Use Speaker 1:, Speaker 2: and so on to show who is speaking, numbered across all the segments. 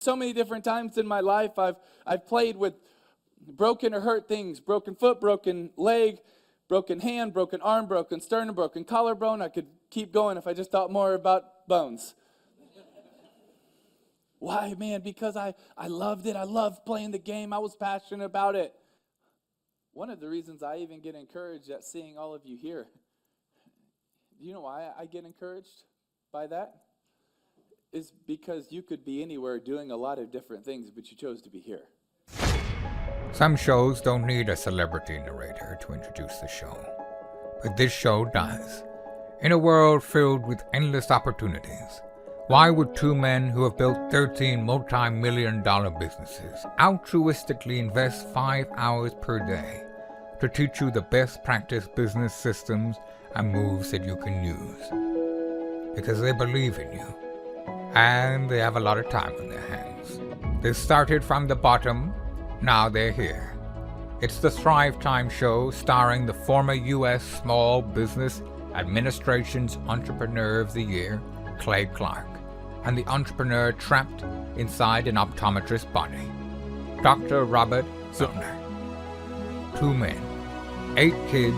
Speaker 1: So many different times in my life, I've played with broken or hurt things, broken foot, broken leg, broken hand, broken arm, broken sternum, broken collarbone. I could keep going if I just thought more about bones. Why, man? Because I loved it. I loved playing the game. I was passionate about it. One of the reasons I even get encouraged at seeing all of you here. Do you know why I get encouraged by that? Is because you could be anywhere doing a lot of different things, but you chose to be here.
Speaker 2: Some shows don't need a celebrity narrator to introduce the show, but this show does. In a world filled with endless opportunities, why would two men who have built 13 multi-million-dollar businesses altruistically invest 5 hours per day to teach you the best practice business systems and moves that you can use? Because they believe in you. And they have a lot of time on their hands. They started from the bottom, now they're here. It's the Thrive Time Show starring the former U.S. Small Business Administration's Entrepreneur of the Year, Clay Clark, and the entrepreneur trapped inside an optometrist's body, Dr. Robert Zillner. 2 men, 8 kids,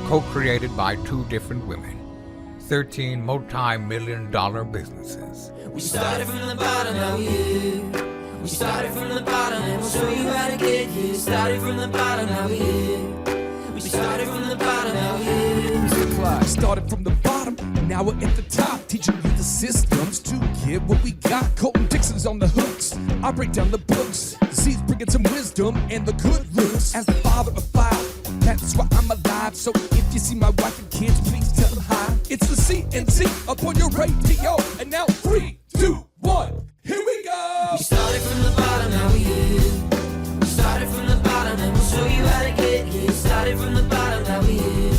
Speaker 2: co-created by 2 different women, 13 multi-million-dollar businesses.
Speaker 3: We started from the bottom, now we're here. We started from the bottom, and we'll show you how to get here. Started from the bottom, now we're here. We started from the bottom, now we're here.
Speaker 4: Started from the bottom, and now we're at the top, teaching you the systems to get what we got. Colton Dixon's on the hooks. I break down the books. Z's bringing some wisdom and the good looks. As the father of 5, that's why I'm alive. So if you see my wife and kids, please tell them hi. It's the CNC up on your radio, and now 3, 2, 1, here we go.
Speaker 3: We started from the bottom, now we're here. We started from the bottom, and we'll show you how to get here. Started from the bottom, now we're here.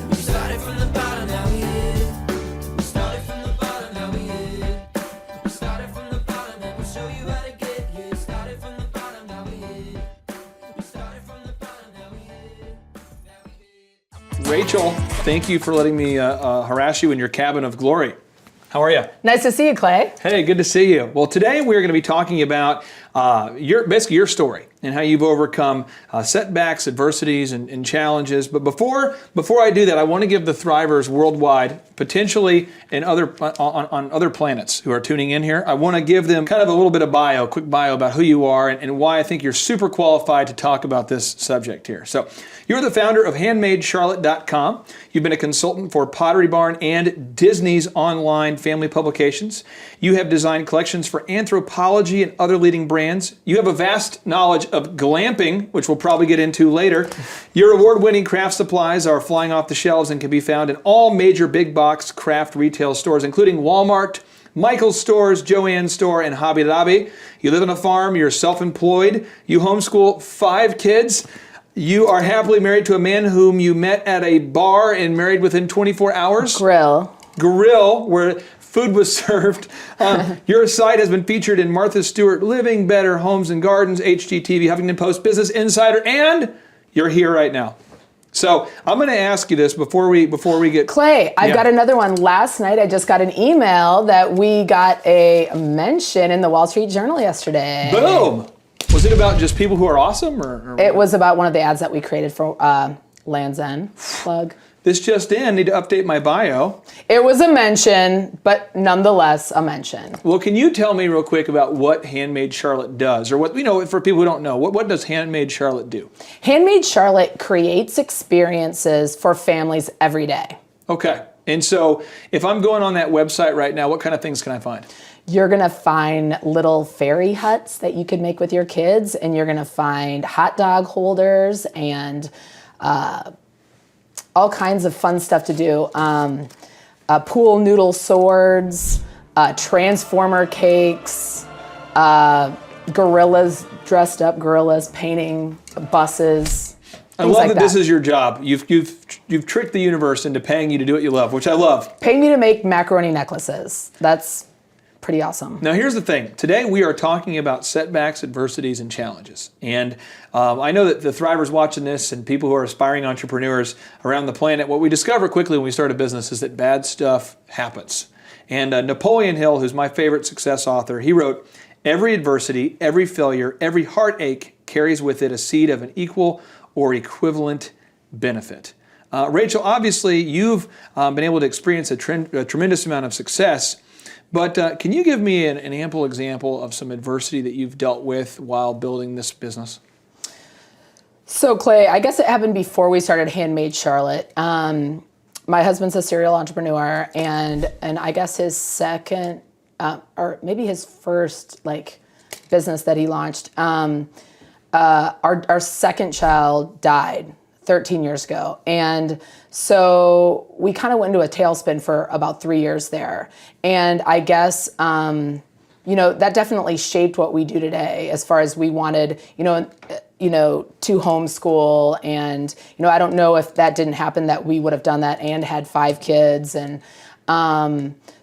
Speaker 3: We started from the bottom, now we're here. We started from the bottom, now we're here. We started from the bottom, and we'll show you how to get here. Started from the bottom, now we're here. We started from the bottom, now we're here.
Speaker 5: Rachel, thank you for letting me harass you in your cabin of glory. How are you?
Speaker 6: Nice to see you, Clay.
Speaker 5: Hey, good to see you. Well, today we're going to be talking about basically your story and how you've overcome setbacks, adversities, and challenges. But before I do that, I want to give the Thrivers worldwide, potentially on other planets who are tuning in here, I want to give them kind of a little bit of quick bio about who you are and why I think you're super qualified to talk about this subject here. So, you're the founder of HandmadeCharlotte.com. You've been a consultant for Pottery Barn and Disney's online family publications. You have designed collections for Anthropologie and other leading brands. You have a vast knowledge of glamping, which we'll probably get into later. Your award-winning craft supplies are flying off the shelves and can be found in all major big box craft retail stores, including Walmart, Michael's Stores, Joann's Store, and Hobby Lobby. You live on a farm, you're self-employed, you homeschool 5 kids. You are happily married to a man whom you met at a bar and married within 24 hours. Grill, where food was served. Your site has been featured in Martha Stewart, Living Better, Homes and Gardens, HGTV, Huffington Post, Business Insider, and you're here right now. So I'm going to ask you this before we get...
Speaker 6: Clay, I've got another one. Last night I just got an email that we got a mention in the Wall Street Journal yesterday.
Speaker 5: Boom! Was it about just people who are awesome? Or
Speaker 6: it was about one of the ads that we created for Land's End. Plug.
Speaker 5: This just in, need to update my bio.
Speaker 6: It was a mention, but nonetheless a mention.
Speaker 5: Well, can you tell me real quick about what Handmade Charlotte does? Or what, for people who don't know, what does Handmade Charlotte do?
Speaker 6: Handmade Charlotte creates experiences for families every day.
Speaker 5: Okay. And so if I'm going on that website right now, what kind of things can I find?
Speaker 6: You're going to find little fairy huts that you could make with your kids, and you're going to find hot dog holders and all kinds of fun stuff to do. Pool noodle swords, transformer cakes, gorillas, dressed up gorillas painting buses.
Speaker 5: I love that this is your job. You've tricked the universe into paying you to do what you love, which I love.
Speaker 6: Paying me to make macaroni necklaces. That's pretty awesome.
Speaker 5: Now here's the thing. Today we are talking about setbacks, adversities, and challenges. And I know that the Thrivers watching this and people who are aspiring entrepreneurs around the planet, what we discover quickly when we start a business is that bad stuff happens. And Napoleon Hill, who's my favorite success author, he wrote, Every adversity, every failure, every heartache carries with it a seed of an equal or equivalent benefit. Rachel, obviously you've been able to experience a tremendous amount of success, but can you give me an ample example of some adversity that you've dealt with while building this business?
Speaker 6: So Clay, I guess it happened before we started Handmade Charlotte. My husband's a serial entrepreneur, and I guess his second, or maybe his first business that he launched, our second child died 13 years ago. And so we kind of went into a tailspin for about 3 years there. And I guess, that definitely shaped what we do today as far as we wanted, to homeschool. And, I don't know if that didn't happen that we would have done that and had 5 kids. And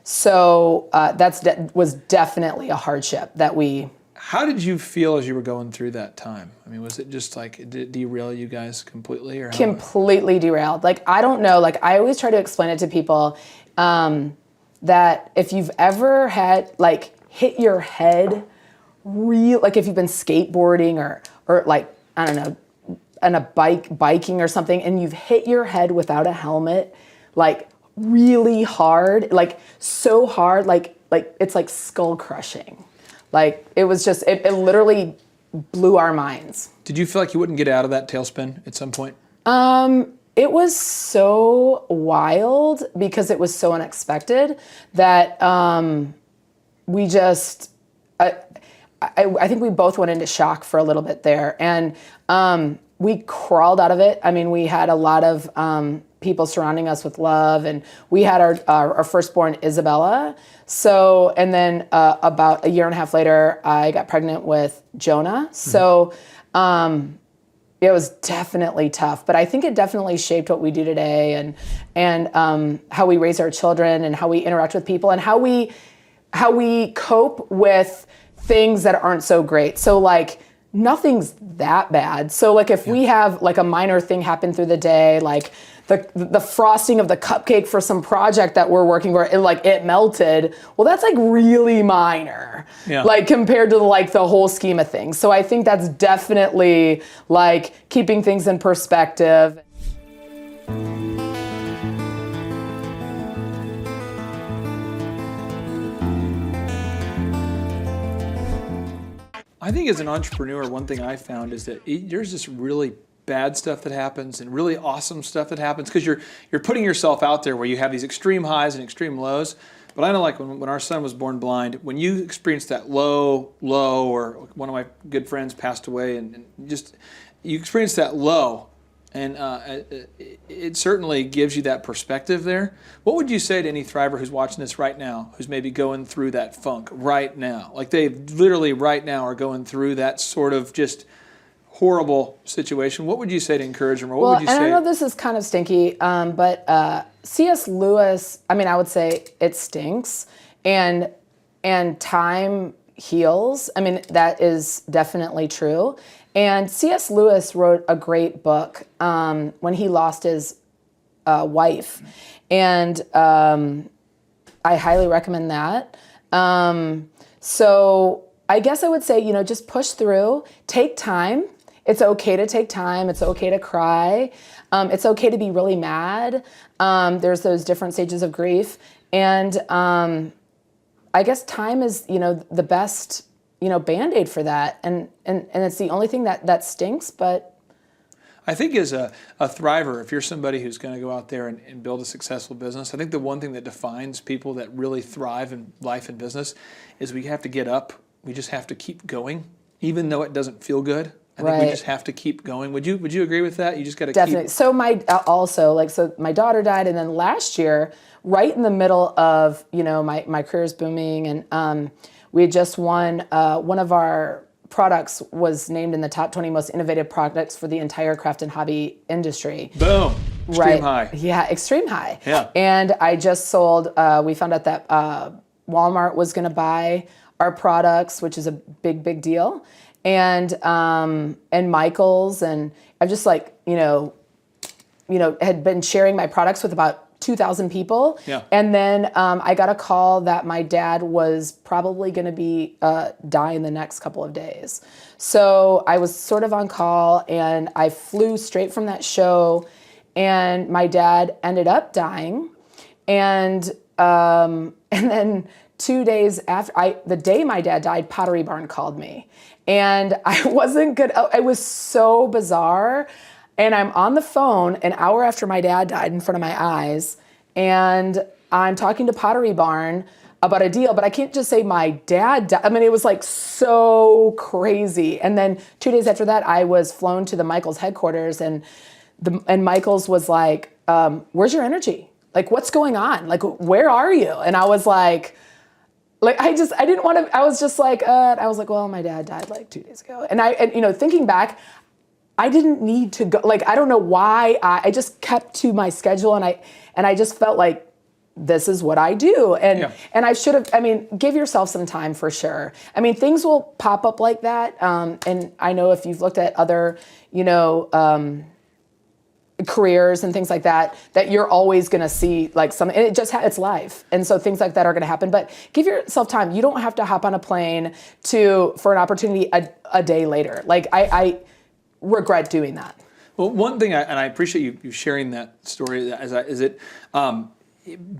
Speaker 6: so that was definitely a hardship that we...
Speaker 5: How did you feel as you were going through that time? I mean, was it just did it derail you guys completely? Or
Speaker 6: completely derailed. I don't know. I always try to explain it to people that if you've ever had, hit your head if you've been skateboarding or I don't know, on a biking or something, and you've hit your head without a helmet, really hard, so hard, it's like skull crushing. It was just, it literally blew our minds.
Speaker 5: Did you feel like you wouldn't get out of that tailspin at some point?
Speaker 6: It was so wild because it was so unexpected that we just, I think we both went into shock for a little bit there. And we crawled out of it. I mean, we had a lot of people surrounding us with love, and we had our firstborn, Isabella. So, and then about a year and a half later, I got pregnant with Jonah. So it was definitely tough, but I think it definitely shaped what we do today, and how we raise our children, and how we interact with people, and how we cope with things that aren't so great. So nothing's that bad. So if we have a minor thing happen through the day, the frosting of the cupcake for some project that we're working for, it melted. Well, that's really minor, compared to the whole scheme of things. So I think that's definitely keeping things in perspective.
Speaker 5: I think as an entrepreneur, one thing I found is that there's this really bad stuff that happens and really awesome stuff that happens because you're putting yourself out there where you have these extreme highs and extreme lows. But I know when our son was born blind, when you experience that low, or one of my good friends passed away, and just you experience that low, and it certainly gives you that perspective there. What would you say to any thriver who's watching this right now, who's maybe going through that funk right now? They literally right now are going through that sort of just horrible situation. What would you say to encourage them? Or what would you say?
Speaker 6: And I know this is kind of stinky, but C.S. Lewis, I would say it stinks, and time heals. That is definitely true. And C.S. Lewis wrote a great book when he lost his wife, and I highly recommend that. So I guess I would say, just push through, take time. It's okay to take time. It's okay to cry. It's okay to be really mad. There's those different stages of grief. And I guess time is, the best, Band-Aid for that. And it's the only thing that stinks, but.
Speaker 5: I think as a thriver, if you're somebody who's going to go out there and build a successful business, I think the one thing that defines people that really thrive in life and business is we have to get up. We just have to keep going, even though it doesn't feel good. I think we just have to keep going. Would you agree with that? You just got to
Speaker 6: definitely. So my daughter died, and then last year, right in the middle of my career's booming, and we had just won one of our products was named in the top 20 most innovative products for the entire craft and hobby industry.
Speaker 5: Boom. Extreme high.
Speaker 6: Yeah, extreme high.
Speaker 5: Yeah.
Speaker 6: And I just sold. We found out that Walmart was going to buy our products, which is a big deal. And Michael's, and I've just had been sharing my products with about 2,000 people.
Speaker 5: Yeah.
Speaker 6: And then I got a call that my dad was probably going to be die in the next couple of days. So I was sort of on call, and I flew straight from that show, and my dad ended up dying. And then 2 days after, the day my dad died, Pottery Barn called me. And I wasn't good. It was so bizarre. And I'm on the phone an hour after my dad died in front of my eyes. And I'm talking to Pottery Barn about a deal, but I can't just say my dad died. I mean, it was like so crazy. And then 2 days after that, I was flown to the Michaels headquarters, and Michaels was like, where's your energy? Like, what's going on? Like, where are you? And I was like, I didn't want to, I was like, well, my dad died like 2 days ago. And thinking back, I didn't need to go, like, I don't know why, I just kept to my schedule, and I just felt like this is what I do. And I should have, give yourself some time for sure. I mean, things will pop up like that. And I know if you've looked at other, careers and things like that you're always going to see like something, and it's life. And so things like that are going to happen, but give yourself time. You don't have to hop on a plane for an opportunity a day later. Like I regret doing that.
Speaker 5: Well, one thing, and I appreciate you sharing that story,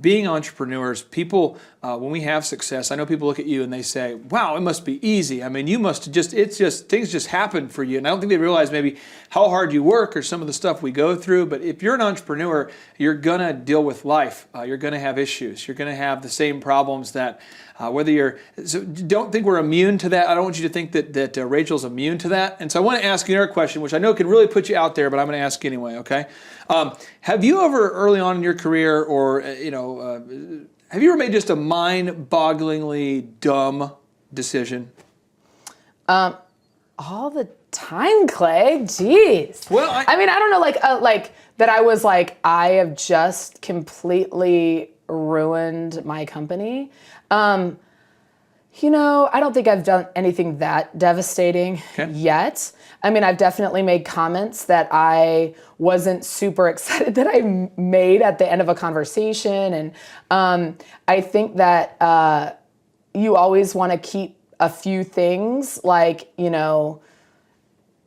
Speaker 5: being entrepreneurs, people, when we have success, I know people look at you and they say, wow, it must be easy. I mean, you must things just happen for you. And I don't think they realize maybe how hard you work or some of the stuff we go through. But if you're an entrepreneur, you're going to deal with life. You're going to have issues. You're going to have the same problems that so don't think we're immune to that. I don't want you to think that Rachel's immune to that. And so I want to ask you another question, which I know can really put you out there, but I'm going to ask anyway, okay? Have you ever, early on in your career, or, have you ever made just a mind-bogglingly dumb decision?
Speaker 6: All the time, Clay. Jeez.
Speaker 5: Well,
Speaker 6: I don't know, like that I was like, I have just completely ruined my company. I don't think I've done anything that devastating yet. I mean, I've definitely made comments that I wasn't super excited that I made at the end of a conversation. And I think that you always want to keep a few things, like, you don't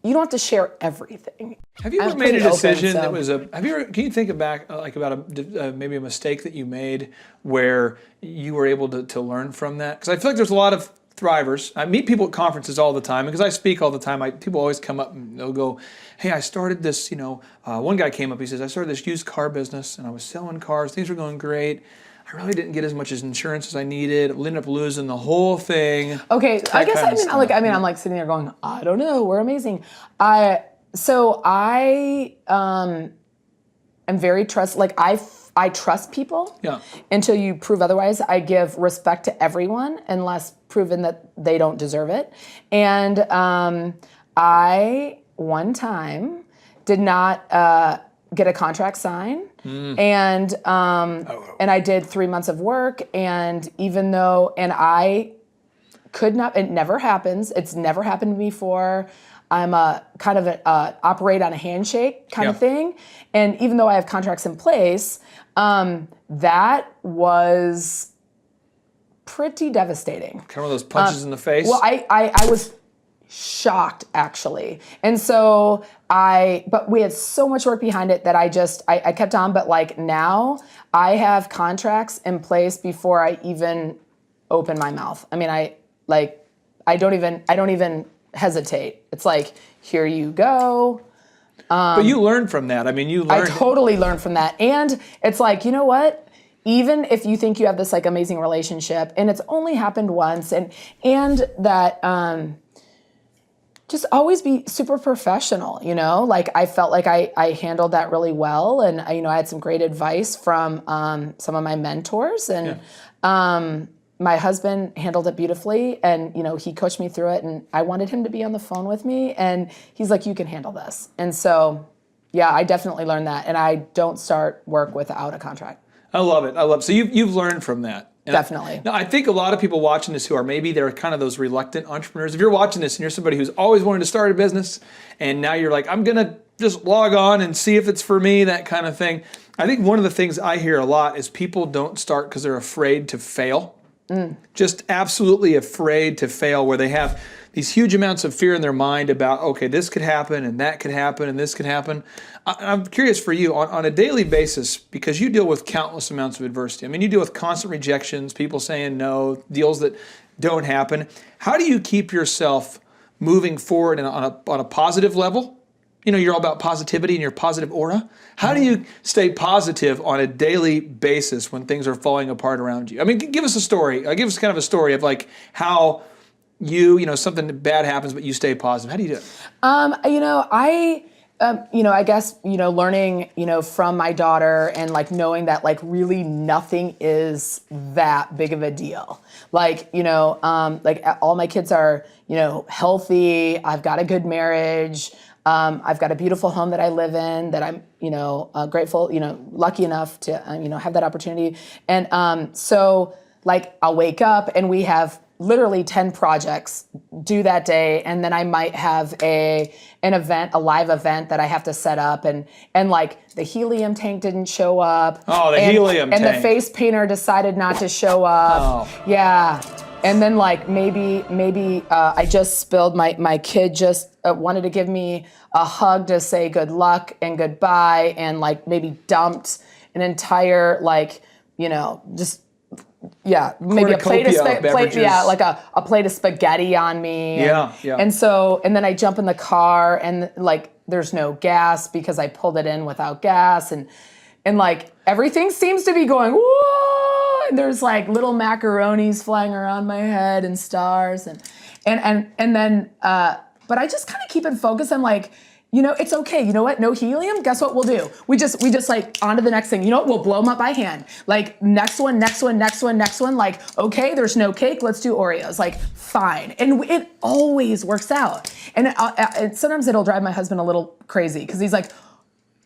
Speaker 6: have to share everything.
Speaker 5: Have you ever made a decision that was can you think back about maybe a mistake that you made where you were able to learn from that? Because I feel like there's a lot of thrivers. I meet people at conferences all the time, because I speak all the time. People always come up and they'll go, hey, I started this, one guy came up, he says, I started this used car business and I was selling cars, things were going great. I really didn't get as much insurance as I needed. I ended up losing the whole thing.
Speaker 6: Okay, I guess I'm like sitting there going, I don't know, we're amazing. So I am very I trust people until you prove otherwise. I give respect to everyone unless proven that they don't deserve it. And I one time did not get a contract signed, and I did 3 months of work, and I could not. It never happens. It's never happened to me before. I'm a kind of operate on a handshake kind of thing, and even though I have contracts in place, that was pretty devastating.
Speaker 5: Kind of those punches in the face.
Speaker 6: Well, I was shocked, actually. And so but we had so much work behind it that I kept on, but like now I have contracts in place before I even open my mouth. I mean, I don't even hesitate. It's like, here you go.
Speaker 5: But you learned from that. I mean,
Speaker 6: I totally learned from that. And it's like, you know what? Even if you think you have this like amazing relationship and it's only happened once, and that just always be super professional, Like I felt like I handled that really well, and I had some great advice from some of my mentors, and my husband handled it beautifully, and he coached me through it, and I wanted him to be on the phone with me, and he's like, you can handle this. And so, yeah, I definitely learned that, and I don't start work without a contract.
Speaker 5: I love it. So you've learned from that.
Speaker 6: Definitely.
Speaker 5: Now, I think a lot of people watching this who are maybe they're kind of those reluctant entrepreneurs. If you're watching this and you're somebody who's always wanted to start a business and now you're like, I'm going to just log on and see if it's for me, that kind of thing. I think one of the things I hear a lot is people don't start because they're afraid to fail. Just absolutely afraid to fail, where they have these huge amounts of fear in their mind about, okay, this could happen and that could happen and this could happen. I'm curious for you, on a daily basis, because you deal with countless amounts of adversity. I mean, you deal with constant rejections, people saying no, deals that don't happen. How do you keep yourself moving forward on a positive level? You know, you're all about positivity and your positive aura. How do you stay positive on a daily basis when things are falling apart around you? I mean, give us a story. Give us kind of a story of like how something bad happens, but you stay positive. How do you do it?
Speaker 6: I guess, learning, from my daughter and like knowing that like really nothing is that big of a deal. Like, like all my kids are, healthy. I've got a good marriage. I've got a beautiful home that I live in that I'm, grateful, lucky enough to, have that opportunity. And so like I'll wake up and we have literally 10 projects due that day. And then I might have a live event that I have to set up and like the helium tank didn't show up.
Speaker 5: Oh, the helium tank.
Speaker 6: And the face painter decided not to show up. Oh. Yeah. And then like maybe I just spilled, my kid just wanted to give me a hug to say good luck and goodbye and like maybe dumped an entire like, just maybe a plate of like a plate of spaghetti on me.
Speaker 5: Yeah.
Speaker 6: And then I jump in the car and like there's no gas because I pulled it in without gas and like everything seems to be going whoa, and there's like little macaronis flying around my head and stars and then but I just kind of keep it focused. I'm like, it's okay. You know what? No helium. Guess what we'll do? We just like on to the next thing. You know what? We'll blow them up by hand. Like next one. Like, okay, there's no cake. Let's do Oreos. Like, fine. And it always works out. And sometimes it'll drive my husband a little crazy because he's like,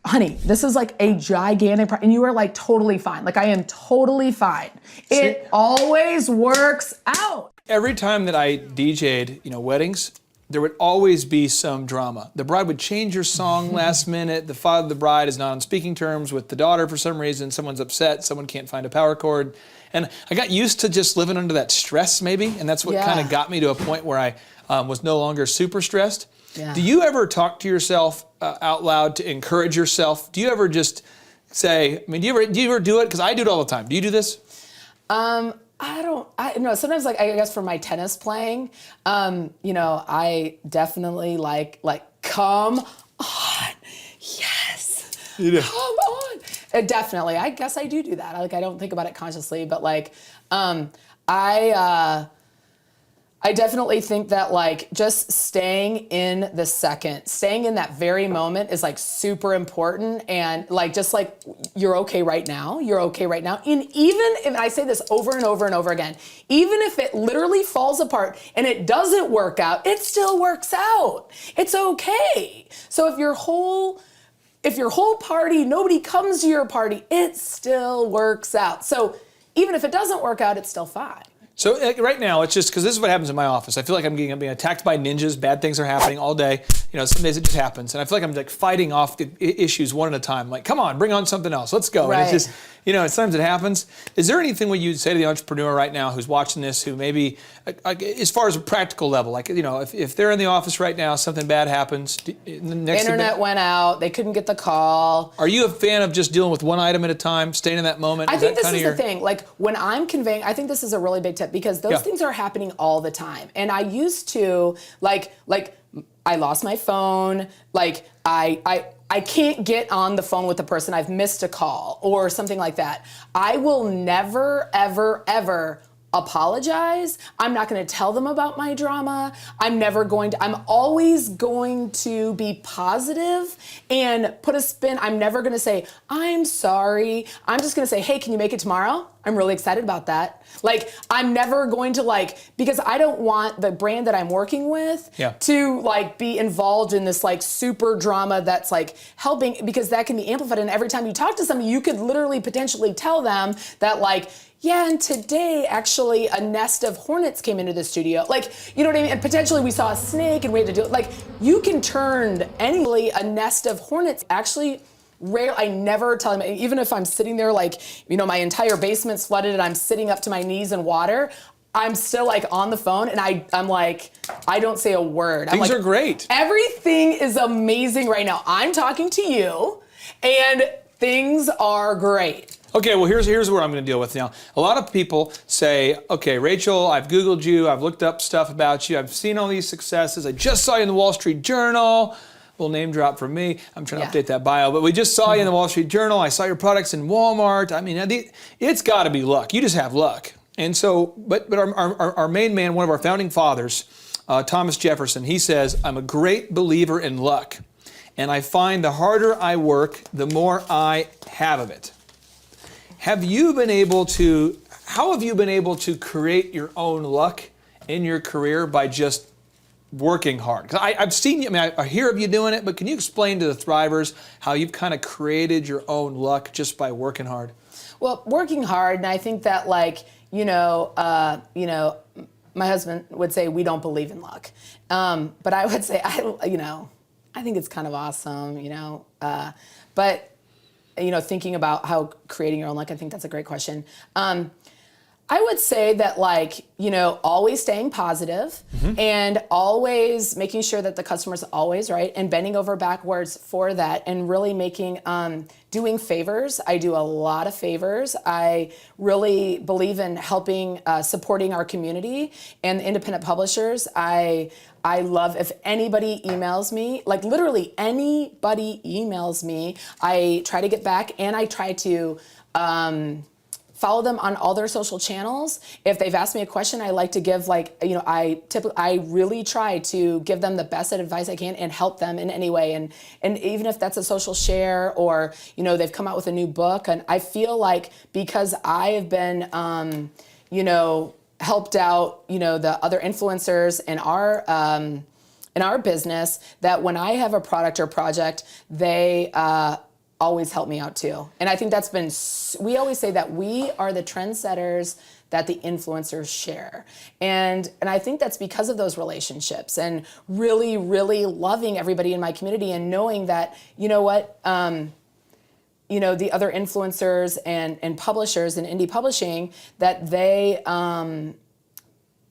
Speaker 6: honey, this is like a gigantic and you are like totally fine. Like I am totally fine. It always works out.
Speaker 5: Every time that I DJ'd, weddings, there would always be some drama. The bride would change her song last minute. The father of the bride is not on speaking terms with the daughter for some reason. Someone's upset. Someone can't find a power cord. And I got used to just living under that stress maybe. And that's what kind of got me to a point where I was no longer super stressed. Yeah. Do you ever talk to yourself out loud to encourage yourself? Do you ever just say, do you ever do it? Because I do it all the time. Do you do this?
Speaker 6: I know sometimes like I guess for my tennis playing, I definitely like come on, yes, come on. Definitely, I guess I do that. I don't think about it consciously, but like I definitely think that like just staying in the second, staying in that very moment is like super important and like just like you're okay right now. And even if I say this over and over and over again, even if it literally falls apart and it doesn't work out, it still works out. It's okay. So if your whole party, nobody comes to your party, it still works out. So even if it doesn't work out, it's still fine.
Speaker 5: So right now, it's just because this is what happens in my office. I feel like I'm being attacked by ninjas. Bad things are happening all day. Some days it just happens. And I feel like I'm like fighting off the issues one at a time. Like, come on, bring on something else. Let's go.
Speaker 6: Right.
Speaker 5: And it's just, sometimes it happens. Is there anything what you'd say to the entrepreneur right now who's watching this who maybe, as far as a practical level, like, if they're in the office right now, something bad happens.
Speaker 6: Internet went out. They couldn't get the call.
Speaker 5: Are you a fan of just dealing with one item at a time, staying in that moment?
Speaker 6: I think this is the thing. Like when I'm conveying, I think this is a really big tip because those things are happening all the time. And I used to like I lost my phone. Like I can't get on the phone with the person. I've missed a call or something like that. I will never, ever, ever apologize. I'm not going to tell them about my drama. I'm always going to be positive and put a spin. I'm never going to say, I'm sorry. I'm just going to say, hey, can you make it tomorrow? I'm really excited about that. Like, I'm never going to because I don't want the brand that I'm working with to be involved in this super drama that's helping, because that can be amplified. And every time you talk to somebody, you could literally potentially tell them that Yeah, and today, actually, a nest of hornets came into the studio. Like, you know what I mean? And potentially we saw a snake and we had to do it. Like, you can turn a nest of hornets. Actually, rare. I never tell them, even if I'm sitting there, like, you know, my entire basement's flooded and I'm sitting up to my knees in water, I'm still like on the phone and I'm like, I don't say a word.
Speaker 5: Things are great.
Speaker 6: Everything is amazing right now. I'm talking to you and things are great.
Speaker 5: Okay, well, here's what I'm going to deal with now. A lot of people say, okay, Rachel, I've Googled you, I've looked up stuff about you, I've seen all these successes, I just saw you in the Wall Street Journal. Little name drop from me. I'm trying to update that bio, but we just saw you in the Wall Street Journal. I saw your products in Walmart. I mean, it's got to be luck. You just have luck. And so, but our main man, one of our founding fathers, Thomas Jefferson, he says, I'm a great believer in luck. And I find the harder I work, the more I have of it. How have you been able to create your own luck in your career by just working hard? 'Cause I've seen you, I hear of you doing it, but can you explain to the Thrivers how you've kind of created your own luck just by working hard?
Speaker 6: Well, working hard, and I think that my husband would say we don't believe in luck. But I would say, I think it's kind of awesome, but thinking about how creating your own luck, I think that's a great question. I would say that always staying positive and always making sure that the customer's always right and bending over backwards for that and really doing favors. I do a lot of favors. I really believe in helping, supporting our community and independent publishers. I love if anybody emails me, like literally anybody emails me, I try to get back and I try to follow them on all their social channels. If they've asked me a question, I like to give I really try to give them the best advice I can and help them in any way. And even if that's a social share or, they've come out with a new book. And I feel like because I have been, helped out, the other influencers in our business, that when I have a product or project, they always help me out too. And I think that's been, we always say that we are the trendsetters that the influencers share. And I think that's because of those relationships and really, really loving everybody in my community and knowing that, the other influencers and publishers in indie publishing, that they,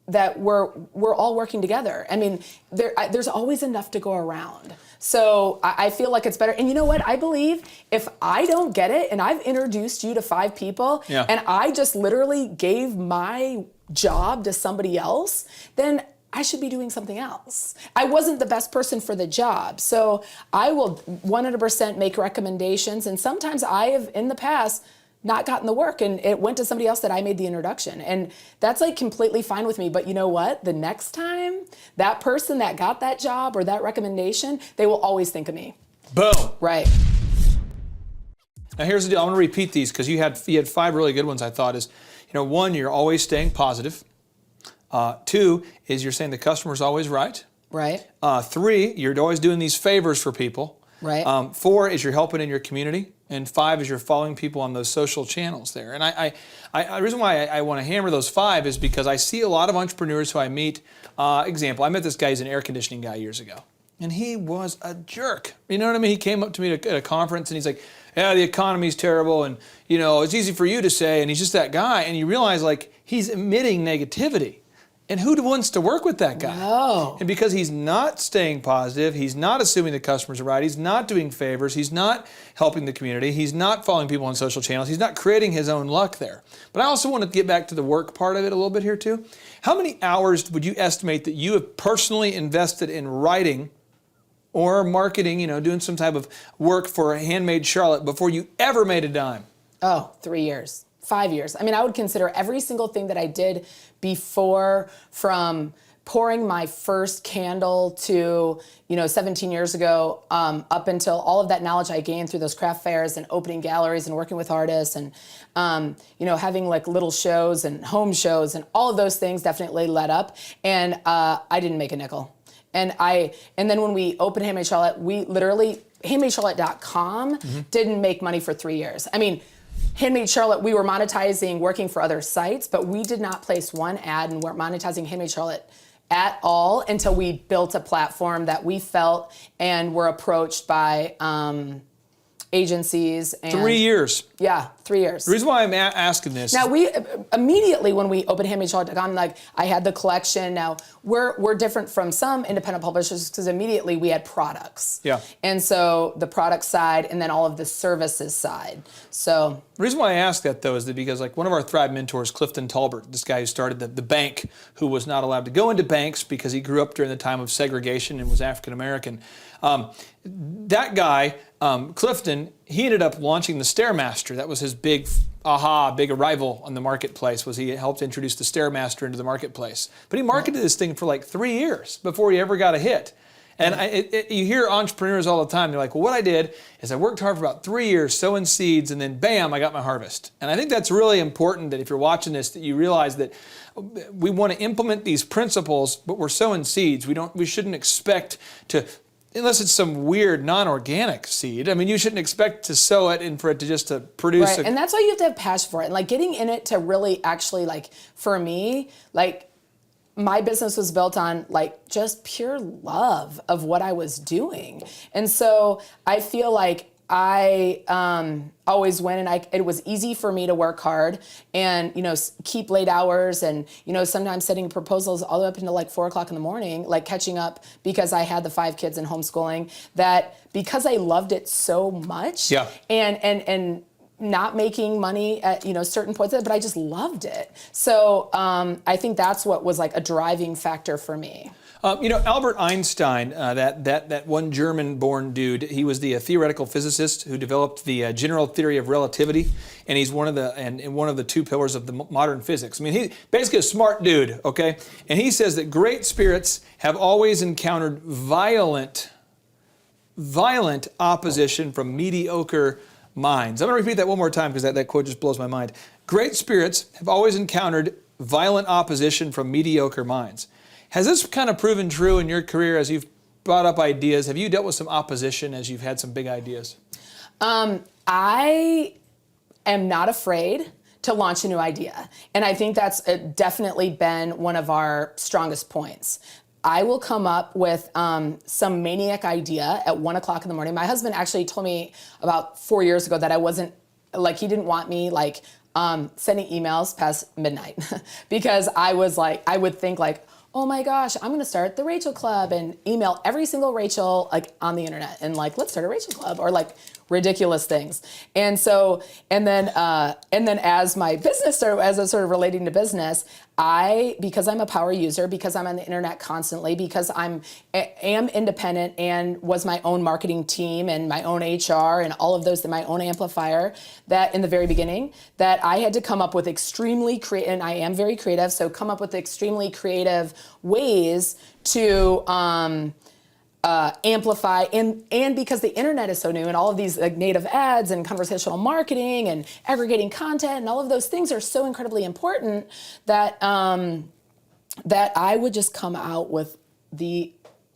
Speaker 6: that we're all working together. I mean, there's always enough to go around. So I feel like it's better. And you know what? I believe if I don't get it and I've introduced you to 5 people and I just literally gave my job to somebody else, then I should be doing something else. I wasn't the best person for the job. So I will 100% make recommendations. And sometimes I have in the past not gotten the work and it went to somebody else that I made the introduction. And that's completely fine with me. But you know what? The next time that person that got that job or that recommendation, they will always think of me.
Speaker 5: Boom.
Speaker 6: Right.
Speaker 5: Now here's the deal. I want to repeat these because you had 5 really good ones I thought is, 1, you're always staying positive. 2 is you're saying the customer's always right.
Speaker 6: Right.
Speaker 5: 3, you're always doing these favors for people.
Speaker 6: Right.
Speaker 5: 4 is you're helping in your community. And 5 is you're following people on those social channels there. And the reason why I want to hammer those 5 is because I see a lot of entrepreneurs who I meet. Example, I met this guy, he's an air conditioning guy years ago. And he was a jerk. You know what I mean? He came up to me at a conference and he's like, yeah, the economy's terrible. And, it's easy for you to say. And he's just that guy. And you realize he's emitting negativity. And who wants to work with that guy?
Speaker 6: No.
Speaker 5: And because he's not staying positive, he's not assuming the customers are right, he's not doing favors, he's not helping the community, he's not following people on social channels, he's not creating his own luck there. But I also want to get back to the work part of it a little bit here too. How many hours would you estimate that you have personally invested in writing or marketing, doing some type of work for Handmade Charlotte before you ever made a dime?
Speaker 6: Oh, 3 years. 5 years. I mean, I would consider every single thing that I did before, from pouring my first candle to, 17 years ago, up until all of that knowledge I gained through those craft fairs and opening galleries and working with artists and, having little shows and home shows and all of those things definitely led up. And I didn't make a nickel. And then when we opened Handmade Charlotte, we literally, handmadecharlotte.com didn't make money for 3 years. I mean, Handmade Charlotte, we were monetizing working for other sites, but we did not place one ad and weren't monetizing Handmade Charlotte at all until we built a platform that we felt and were approached by agencies. And
Speaker 5: 3 years.
Speaker 6: Yeah, 3 years.
Speaker 5: The reason why I'm asking this.
Speaker 6: Now we immediately when we opened handmadecharlotte.com, like I had the collection. Now we're different from some independent publishers because immediately we had products.
Speaker 5: Yeah.
Speaker 6: And so the product side and then all of the services side. So
Speaker 5: the reason why I ask that though is that because like one of our Thrive mentors, Clifton Talbert, this guy who started the bank, who was not allowed to go into banks because he grew up during the time of segregation and was African American. That guy, Clifton, he ended up launching the Stairmaster. That was his big arrival on the marketplace, was he helped introduce the Stairmaster into the marketplace. But he marketed this thing for like 3 years before he ever got a hit. And you hear entrepreneurs all the time, they're like, well, what I did is I worked hard for about 3 years sowing seeds and then bam, I got my harvest. And I think that's really important that if you're watching this, that you realize that we want to implement these principles, but we're sowing seeds. We shouldn't expect to, unless it's some weird non-organic seed. I mean, you shouldn't expect to sow it and for it to just to produce.
Speaker 6: Right, and that's why you have to have passion for it. And like getting in it to really actually like, for me, like my business was built on like just pure love of what I was doing. And so I feel like I always went and it was easy for me to work hard and, you know, keep late hours and, you know, sometimes setting proposals all the way up until like 4 o'clock in the morning, like catching up because I had the 5 kids and homeschooling, that because I loved it so much.
Speaker 5: Yeah.
Speaker 6: And not making money at, you know, certain points, but I just loved it. So I think that's what was like a driving factor for me.
Speaker 5: You know, Albert Einstein, that one German-born dude, he was the theoretical physicist who developed the general theory of relativity, and he's one of the 2 pillars of the modern physics. I mean, he's basically a smart dude, okay? And he says that great spirits have always encountered violent opposition from mediocre minds. I'm going to repeat that one more time because that quote just blows my mind. Great spirits have always encountered violent opposition from mediocre minds. Has this kind of proven true in your career as you've brought up ideas? Have you dealt with some opposition as you've had some big ideas?
Speaker 6: I am not afraid to launch a new idea. And I think that's definitely been one of our strongest points. I will come up with some maniac idea at 1 o'clock in the morning. My husband actually told me about 4 years ago that I wasn't, like, he didn't want me like sending emails past midnight because I was like, I would think like, oh my gosh, I'm gonna start the Rachel Club and email every single Rachel like on the internet and like, let's start a Rachel Club or like ridiculous things. And so, and then as my business started, as I started relating to business, because I'm a power user, because I'm on the internet constantly, because am independent and was my own marketing team and my own HR and all of those, my own amplifier, that in the very beginning, that I had to come up with extremely creative, and I am very creative, so come up with extremely creative ways to amplify, and because the internet is so new and all of these like native ads and conversational marketing and aggregating content and all of those things are so incredibly important that that I would just come out with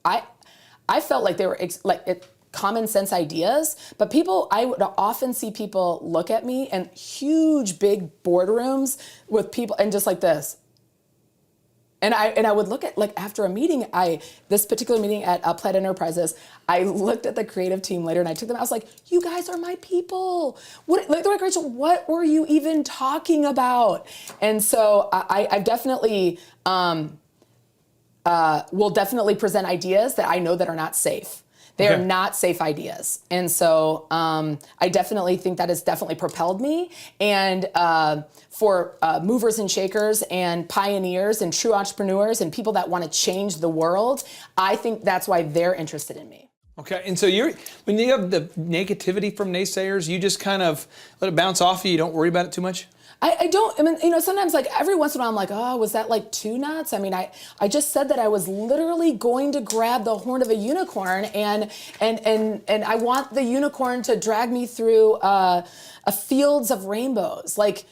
Speaker 6: I felt like they were common sense ideas, but I would often see people look at me in huge big boardrooms with people and just like this. And I would look at, like, after a meeting, this particular meeting at Plaid Enterprises, I looked at the creative team later and I took them, I was like, you guys are my people. They're like, Rachel, what were you even talking about? And so I definitely will definitely present ideas that I know that are not safe. They are not safe ideas. And so I definitely think that has definitely propelled me. And for movers and shakers and pioneers and true entrepreneurs and people that want to change the world, I think that's why they're interested in me.
Speaker 5: Okay, and so when you have the negativity from naysayers, you just kind of let it bounce off you don't worry about it too much?
Speaker 6: I mean, you know, sometimes like every once in a while I'm like, oh, was that like too nuts? I mean, I just said that I was literally going to grab the horn of a unicorn and I want the unicorn to drag me through fields of rainbows. Like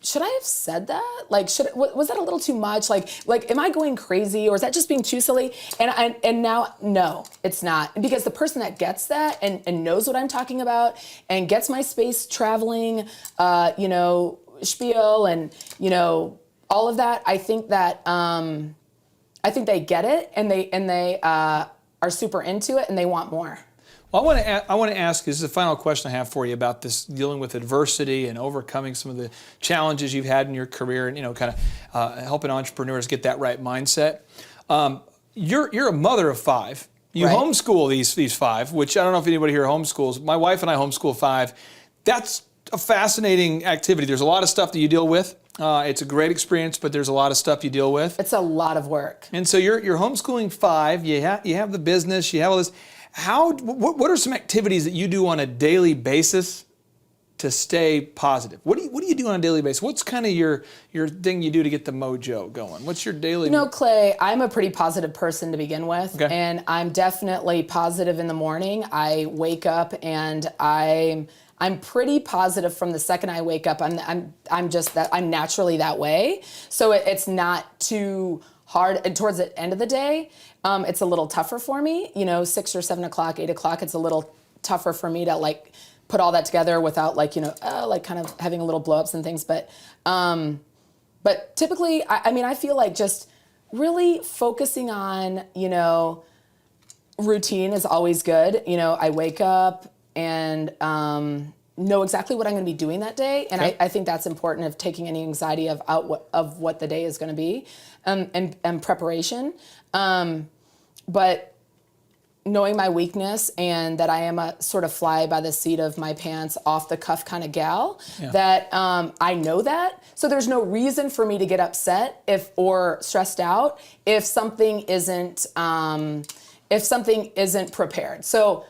Speaker 6: should I have said that? Like, was that a little too much? Like, am I going crazy, or is that just being too silly? And now, no, it's not, because the person that gets that and knows what I'm talking about and gets my space traveling, you know, spiel and, you know, all of that. I think they get it, and they are super into it, and they want more.
Speaker 5: Well, I want to ask, this is the final question I have for you about this, dealing with adversity and overcoming some of the challenges you've had in your career, and, you know, kind of helping entrepreneurs get that right mindset. You're a mother of 5. You
Speaker 6: Right.
Speaker 5: homeschool these 5, which I don't know if anybody here homeschools. My wife and I homeschool 5. That's a fascinating activity. There's a lot of stuff that you deal with. It's a great experience, but there's a lot of stuff you deal with.
Speaker 6: It's a lot of work.
Speaker 5: And so you're homeschooling 5. You have the business. You have all this. What are some activities that you do on a daily basis to stay positive? What do you do on a daily basis? What's kind of your thing you do to get the mojo going? What's your daily?
Speaker 6: You know, Clay, I'm a pretty positive person to begin with,
Speaker 5: Okay.
Speaker 6: and I'm definitely positive in the morning. I wake up and I'm pretty positive from the second I wake up. I'm just that, I'm naturally that way. So it's not too hard. And towards the end of the day, it's a little tougher for me. You know, 6 or 7 o'clock, 8 o'clock, it's a little tougher for me to like put all that together without like, you know, like kind of having a little blow-ups and things. But typically, I mean, I feel like just really focusing on, you know, routine is always good. You know, I wake up and know exactly what I'm going to be doing that day, and
Speaker 5: Okay.
Speaker 6: I think that's important, of taking any anxiety of what the day is going to be, and preparation. But knowing my weakness, and that I am a sort of fly by the seat of my pants, off the cuff kind of gal, that I know that. So there's no reason for me to get upset or stressed out if something isn't prepared. So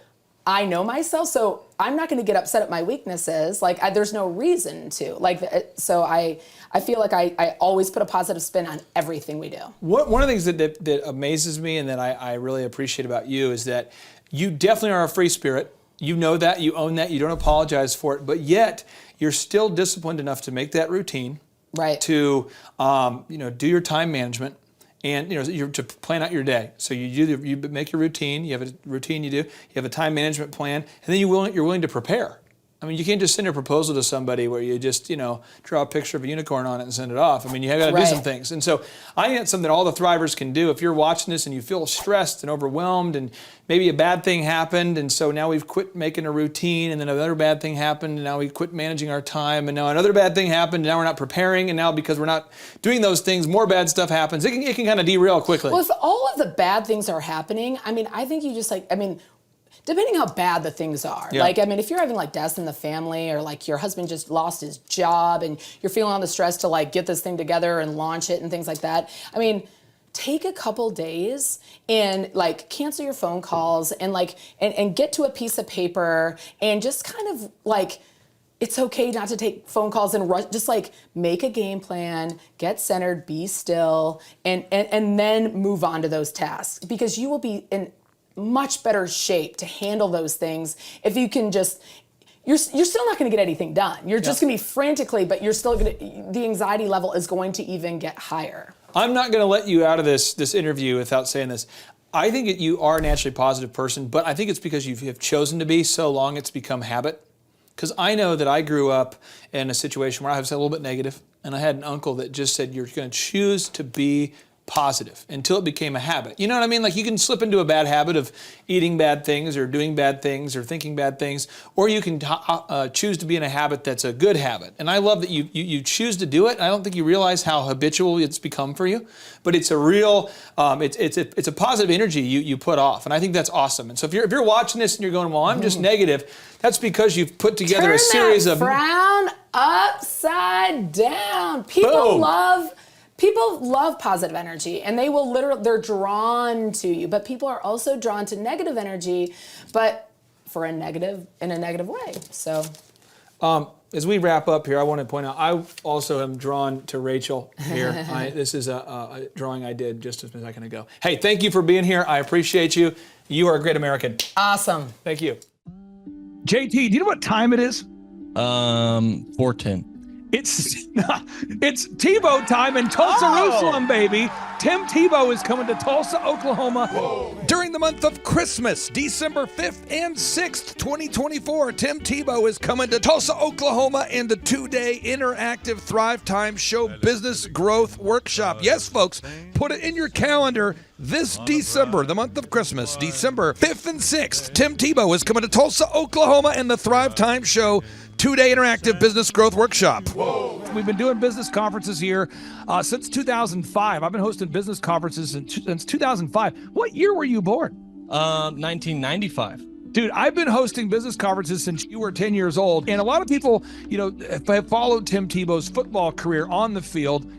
Speaker 6: I know myself, so I'm not going to get upset at my weaknesses. Like, there's no reason to. Like, so I feel like I always put a positive spin on everything we do.
Speaker 5: One of the things that amazes me and that I really appreciate about you is that you definitely are a free spirit. You know that, you own that, you don't apologize for it, but yet you're still disciplined enough to make that routine,
Speaker 6: Right.
Speaker 5: to do your time management, and to plan out your day. So you make your routine. You have a routine you do. You have a time management plan, and then you're willing to prepare. I mean, you can't just send a proposal to somebody where you just, draw a picture of a unicorn on it and send it off. I mean, you have got to do some things. And so I think that's something that all the Thrivers can do. If you're watching this and you feel stressed and overwhelmed, and maybe a bad thing happened, and so now we've quit making a routine, and then another bad thing happened, and now we quit managing our time, and now another bad thing happened, and now we're not preparing, and now because we're not doing those things, more bad stuff happens. It can kind of derail quickly.
Speaker 6: Well, if all of the bad things are happening, I mean, I think you just depending how bad the things are.
Speaker 5: Yeah.
Speaker 6: If you're having deaths in the family, or your husband just lost his job and you're feeling all the stress to get this thing together and launch it and things like that. I mean, take a couple days and cancel your phone calls and and get to a piece of paper and just kind of it's okay not to take phone calls and rush. Just make a game plan, get centered, be still, and then move on to those tasks, because you will be in much better shape to handle those things if you can just. You're still not going to get anything done. You're just going to be frantically, but you're still going to. The anxiety level is going to even get higher.
Speaker 5: I'm not going to let you out of this interview without saying this. I think that you are a naturally positive person, but I think it's because you have chosen to be so long it's become habit. Because I know that I grew up in a situation where I was a little bit negative, and I had an uncle that just said, you're going to choose to be positive, until it became a habit. You know what I mean? You can slip into a bad habit of eating bad things or doing bad things or thinking bad things, or you can choose to be in a habit that's a good habit. And I love that you choose to do it. I don't think you realize how habitual it's become for you, but it's a real, it's a positive energy you put off. And I think that's awesome. And so if you're watching this and you're going, well, I'm just negative, that's because you've put together a series of
Speaker 6: frown upside down. People love positive energy, and they're drawn to you, but people are also drawn to negative energy, but in a negative way. So,
Speaker 5: as we wrap up here, I want to point out, I also am drawn to Rachel here. This is a drawing I did just a second ago. Hey, thank you for being here. I appreciate you. You are a great American.
Speaker 6: Awesome.
Speaker 5: Thank you.
Speaker 4: JT, do you know what time it is?
Speaker 7: 4:10.
Speaker 4: It's Tebow time in Tulsa, Jerusalem, baby. Tim Tebow is coming to Tulsa, Oklahoma. Whoa. During the month of Christmas, December 5th and 6th, 2024, Tim Tebow is coming to Tulsa, Oklahoma in the 2-day interactive Thrive Time Show Business Growth Workshop. Yes, folks, put it in your calendar. This December, the month of Christmas, December 5th and 6th, Tim Tebow is coming to Tulsa, Oklahoma in the Thrive Time Show 2-day interactive business growth workshop. Whoa. We've been doing business conferences here since 2005. I've been hosting business conferences since 2005. What year were you born?
Speaker 7: 1995.
Speaker 4: Dude, I've been hosting business conferences since you were 10 years old. And a lot of people, have followed Tim Tebow's football career on the field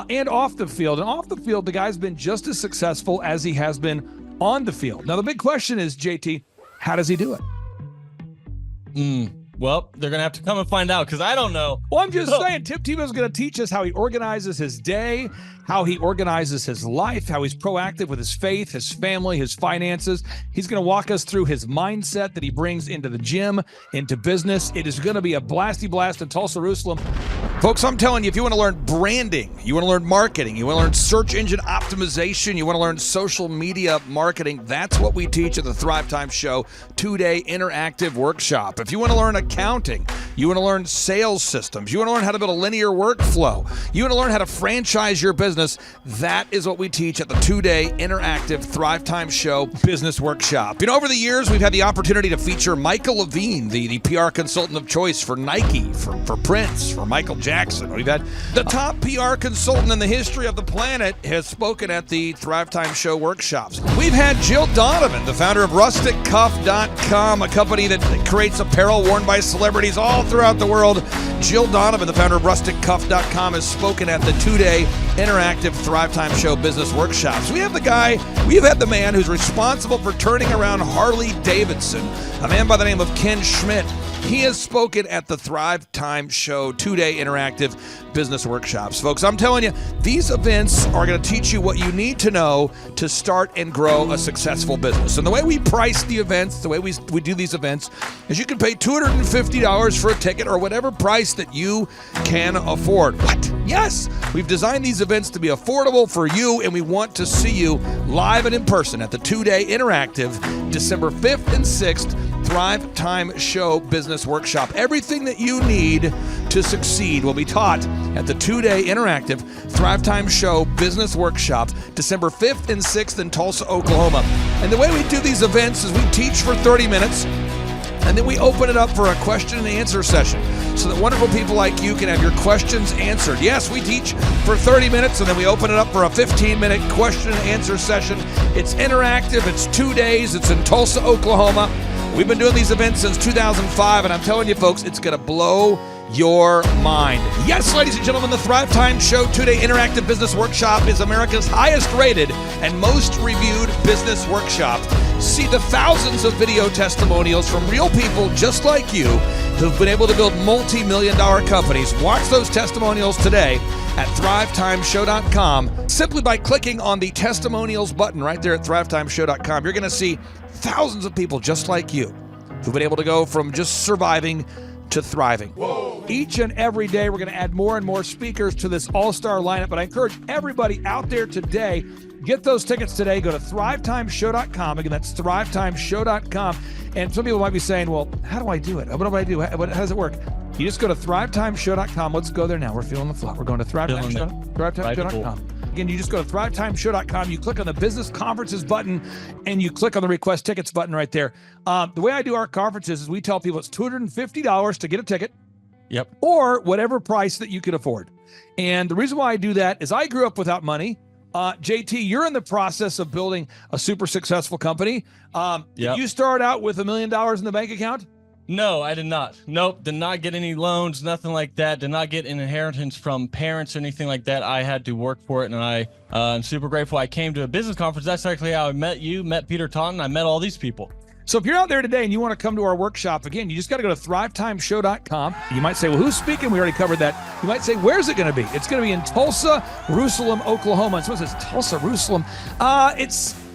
Speaker 4: and off the field. And off the field, the guy's been just as successful as he has been on the field. Now, the big question is, JT, how does he do it?
Speaker 7: Well, they're going to have to come and find out because I don't know.
Speaker 4: Well, I'm just saying, Tim Tebow's going to teach us how he organizes his day, how he organizes his life, how he's proactive with his faith, his family, his finances. He's going to walk us through his mindset that he brings into the gym, into business. It is going to be a blasty blast in Tulsa, Jerusalem. Folks, I'm telling you, if you want to learn branding, you want to learn marketing, you want to learn search engine optimization, you want to learn social media marketing, that's what we teach at the Thrive Time Show 2-day interactive workshop. If you want to learn accounting, you want to learn sales systems, you want to learn how to build a linear workflow, you want to learn how to franchise your business, that is what we teach at the 2-day interactive Thrive Time Show business workshop. Over the years, we've had the opportunity to feature Michael Levine, the PR consultant of choice for Nike, for Prince, for Michael Jackson. We've had the top PR consultant in the history of the planet has spoken at the Thrive Time Show workshops. We've had Jill Donovan, the founder of RusticCuff.com, a company that creates apparel worn by celebrities all throughout the world. Jill Donovan, the founder of RusticCuff.com, has spoken at the 2-day interactive Thrive Time Show business workshops. We've had the man who's responsible for turning around Harley Davidson, a man by the name of Ken Schmidt. He has spoken at the Thrive Time Show 2-day interactive business workshops. Folks, I'm telling you, these events are going to teach you what you need to know to start and grow a successful business. And the way we price the events, the way we do these events, is you can pay $250 for a ticket or whatever price that you can afford. What? Yes, we've designed these events to be affordable for you, and we want to see you live and in person at the 2-day interactive December 5th and 6th Thrive Time Show Business Workshop. Everything that you need to succeed will be taught at the 2-day interactive Thrive Time Show Business Workshop, December 5th and 6th in Tulsa, Oklahoma. And the way we do these events is we teach for 30 minutes, and then we open it up for a question and answer session so that wonderful people like you can have your questions answered. Yes, we teach for 30 minutes, and then we open it up for a 15-minute question and answer session. It's interactive. It's 2 days. It's in Tulsa, Oklahoma. We've been doing these events since 2005, and I'm telling you, folks, it's going to blow your mind. Yes, ladies and gentlemen, the Thrive Time Show 2-day interactive business workshop is America's highest rated and most reviewed business workshop. See the thousands of video testimonials from real people just like you who've been able to build multi-million-dollar companies. Watch those testimonials today at thrivetimeshow.com. Simply by clicking on the testimonials button right there at thrivetimeshow.com, you're going to see thousands of people just like you who've been able to go from just surviving to thriving. Whoa. Each and every day, we're going to add more and more speakers to this all-star lineup, but I encourage everybody out there today, get those tickets today. Go to thrivetimeshow.com. Again, that's thrivetimeshow.com. And some people might be saying, well, how do I do it? What do I do? How does it work? You just go to thrivetimeshow.com. Let's go there now. We're feeling the flow. We're going to thrivetimeshow.com. Again, you just go to thrivetimeshow.com. You click on the business conferences button, and you click on the request tickets button right there. The way I do our conferences is we tell people it's $250 to get a ticket.
Speaker 7: Yep.
Speaker 4: Or whatever price that you can afford. And the reason why I do that is I grew up without money. JT, you're in the process of building a super successful company. Did you start out with $1 million in the bank account?
Speaker 7: No, I did not. Nope, did not get any loans, nothing like that. Did not get an inheritance from parents or anything like that. I had to work for it, and I'm super grateful. I came to a business conference. That's actually how I met you, met Peter Taunton. I met all these people.
Speaker 4: So if you're out there today and you want to come to our workshop, again, you just got to go to thrivetimeshow.com. You might say, well, who's speaking? We already covered that. You might say, where's it going to be? It's going to be in Tulsa, Jerusalem, Oklahoma. And someone says, Tulsa, Jerusalem.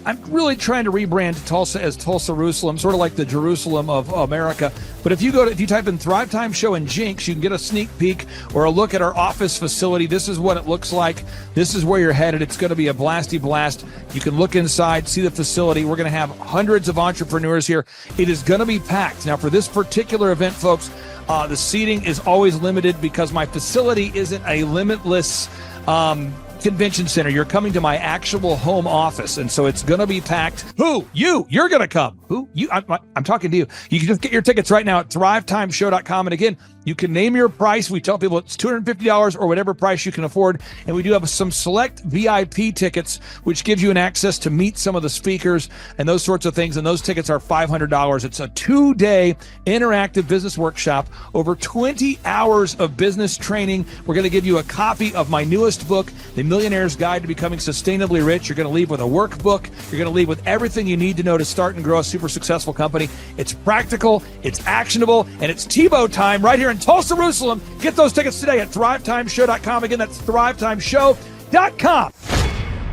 Speaker 4: I'm really trying to rebrand Tulsa as Tulsa Jerusalem, sort of like the Jerusalem of America. But if you type in Thrive Time Show and Jinx, you can get a sneak peek or a look at our office facility. This is what it looks like. This is where you're headed. It's going to be a blasty blast. You can look inside, see the facility. We're going to have hundreds of entrepreneurs here. It is going to be packed. Now, for this particular event, folks, the seating is always limited because my facility isn't a limitless convention center. You're coming to my actual home office, and so it's going to be packed. Who? You're going to come. Who? You? I'm talking to you. You can just get your tickets right now at thrivetimeshow.com. And again, you can name your price. We tell people it's $250 or whatever price you can afford. And we do have some select VIP tickets, which gives you an access to meet some of the speakers and those sorts of things. And those tickets are $500. It's a 2-day interactive business workshop, over 20 hours of business training. We're going to give you a copy of my newest book, The Millionaire's Guide to Becoming Sustainably Rich. You're going to leave with a workbook. You're going to leave with everything you need to know to start and grow a super successful company. It's practical, it's actionable, and it's Tebow time right here in Tulsa, Jerusalem. Get those tickets today at thrivetimeshow.com. Again, that's thrivetimeshow.com.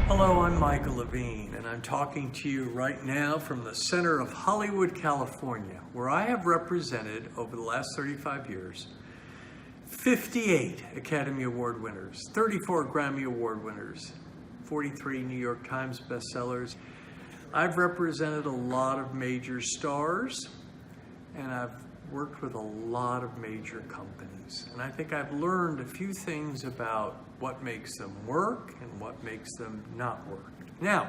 Speaker 8: Hello, I'm Michael Levine, and I'm talking to you right now from the center of Hollywood, California, where I have represented over the last 35 years 58 Academy Award winners, 34 Grammy Award winners, 43 New York Times bestsellers. I've represented a lot of major stars, and I've worked with a lot of major companies. And I think I've learned a few things about what makes them work and what makes them not work. Now,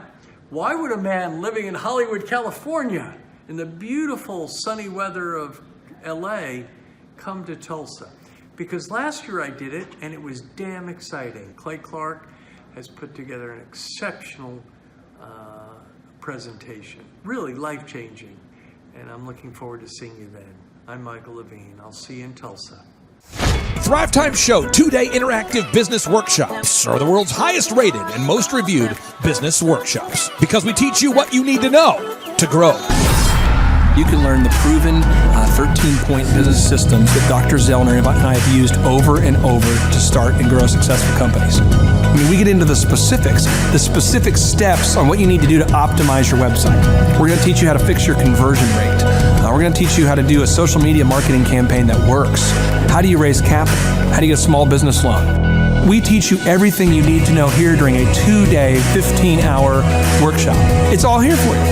Speaker 8: why would a man living in Hollywood, California, in the beautiful sunny weather of LA, come to Tulsa? Because last year I did it, and it was damn exciting. Clay Clark has put together an exceptional presentation, really life-changing, and I'm looking forward to seeing you then. I'm Michael Levine. I'll see you in Tulsa.
Speaker 4: Thrive Time Show 2-day interactive business workshops are the world's highest rated and most reviewed business workshops because we teach you what you need to know to grow.
Speaker 5: You can learn the proven 13-point business systems that Dr. Zellner and I have used over and over to start and grow successful companies. I mean, we get into the specific steps on what you need to do to optimize your website. We're going to teach you how to fix your conversion rate. We're going to teach you how to do a social media marketing campaign that works. How do you raise capital? How do you get a small business loan? We teach you everything you need to know here during a 2-day, 15-hour workshop. It's all here for you.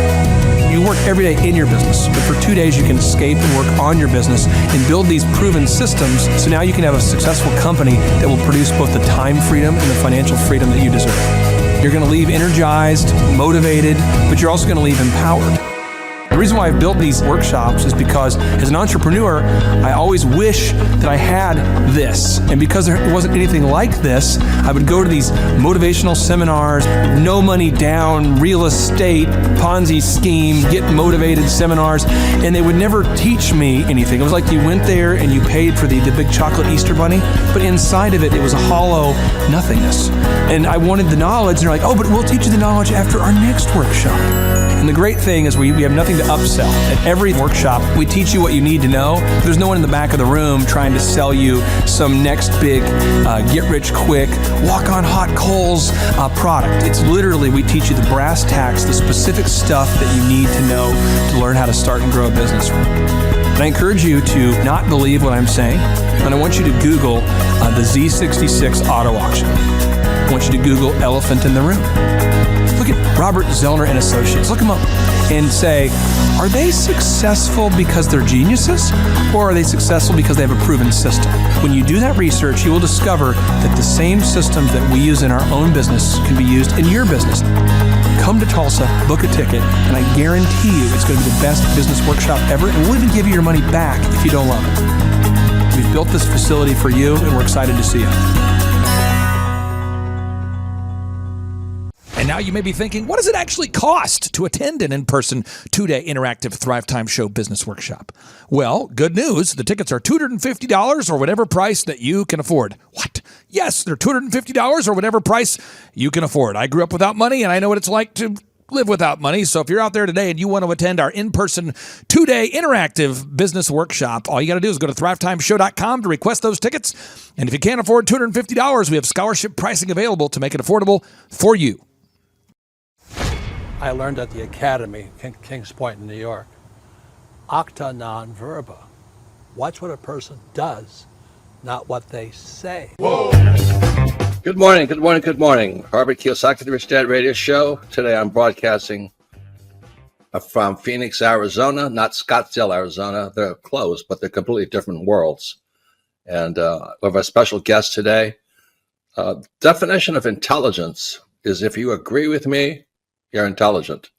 Speaker 5: You work every day in your business, but for 2 days you can escape and work on your business and build these proven systems so now you can have a successful company that will produce both the time freedom and the financial freedom that you deserve. You're going to leave energized, motivated, but you're also going to leave empowered. The reason why I've built these workshops is because as an entrepreneur, I always wish that I had this. And because there wasn't anything like this, I would go to these motivational seminars, no money down, real estate, Ponzi scheme, get motivated seminars, and they would never teach me anything. It was like you went there and you paid for the big chocolate Easter bunny, but inside of it, it was a hollow nothingness. And I wanted the knowledge, and they're like, oh, but we'll teach you the knowledge after our next workshop. And the great thing is we have nothing to upsell. At every workshop, we teach you what you need to know. There's no one in the back of the room trying to sell you some next big get-rich-quick, walk-on-hot-coals product. It's literally, we teach you the brass tacks, the specific stuff that you need to know to learn how to start and grow a business. And I encourage you to not believe what I'm saying, and I want you to Google the Z66 auto auction. I want you to Google elephant in the room. Look at Robert Zellner and Associates. Look them up and say, are they successful because they're geniuses, or are they successful because they have a proven system? When you do that research, you will discover that the same systems that we use in our own business can be used in your business. Come to Tulsa, book a ticket, and I guarantee you it's going to be the best business workshop ever, and we'll even give you your money back if you don't love it. We've built this facility for you, and we're excited to see you.
Speaker 4: And now you may be thinking, what does it actually cost to attend an in-person 2-day interactive Thrive Time Show business workshop? Well, good news. The tickets are $250 or whatever price that you can afford. What? Yes, they're $250 or whatever price you can afford. I grew up without money, and I know what it's like to live without money. So if you're out there today and you want to attend our in-person 2-day interactive business workshop, all you got to do is go to thrivetimeshow.com to request those tickets. And if you can't afford $250, we have scholarship pricing available to make it affordable for you.
Speaker 9: I learned at the Academy, Kings Point in New York. Acta non verba. Watch what a person does, not what they say.
Speaker 10: Good morning, good morning, good morning. Robert Kiyosaki, the Rich Dad Radio Show. Today I'm broadcasting from Phoenix, Arizona, not Scottsdale, Arizona. They're close, but they're completely different worlds. And we have a special guest today. Definition of intelligence is if you agree with me, you're intelligent.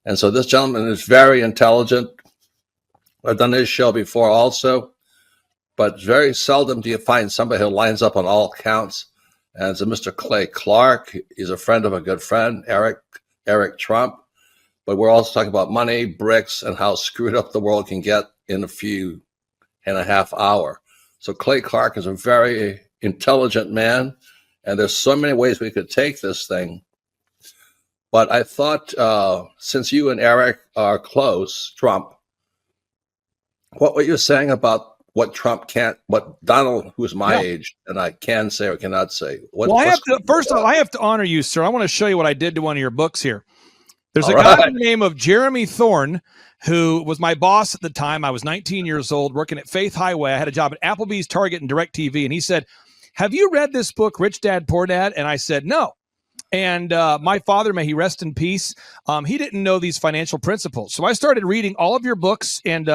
Speaker 10: And so this gentleman is very intelligent. I've done his show before also, but very seldom do you find somebody who lines up on all counts. And it's a Mr. Clay Clark. He's a friend of a good friend, Eric Trump. But we're also talking about money, bricks, and how screwed up the world can get in a few and a half hour. So Clay Clark is a very intelligent man, and there's so many ways we could take this thing. But I thought, since you and Eric are close, Trump, what were you saying about what Trump can't, what Donald, who's my age, and I can say or cannot say?
Speaker 11: First of all, I have to honor you, sir. I want to show you what I did to one of your books here. There's a guy by the name of Jeremy Thorne, who was my boss at the time. I was 19 years old, working at Faith Highway. I had a job at Applebee's, Target, and DirecTV. And he said, "Have you read this book, Rich Dad, Poor Dad?" And I said, "No." And my father, may he rest in peace, he didn't know these financial principles. So I started reading all of your books and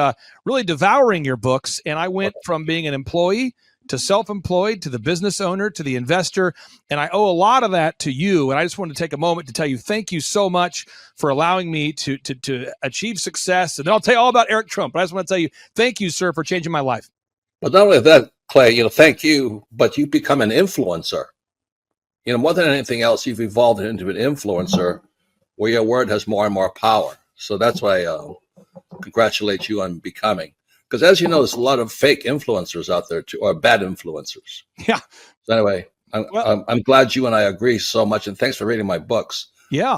Speaker 11: really devouring your books. And I went from being an employee to self-employed, to the business owner, to the investor. And I owe a lot of that to you. And I just wanted to take a moment to tell you, thank you so much for allowing me to achieve success. And then I'll tell you all about Eric Trump. But I just want to tell you, thank you, sir, for changing my life.
Speaker 10: But not only that, Clay, thank you, but you become an influencer. More than anything else, you've evolved into an influencer where your word has more and more power. So that's why I congratulate you on becoming. Because as you know, there's a lot of fake influencers out there too, or bad influencers.
Speaker 11: Yeah.
Speaker 10: So anyway, I'm glad you and I agree so much, and thanks for reading my books.
Speaker 11: Yeah.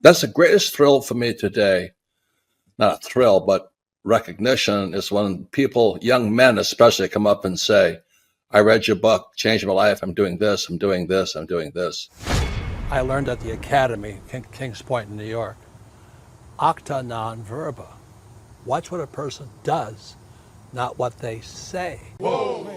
Speaker 10: That's the greatest thrill for me today. Not a thrill, but recognition is when people, young men especially, come up and say, "I read your book, changed my life. I'm doing this, I'm doing this, I'm doing this."
Speaker 9: I learned at the Academy, Kings Point in New York. Acta non verba. Watch what a person does, not what they say. Whoa.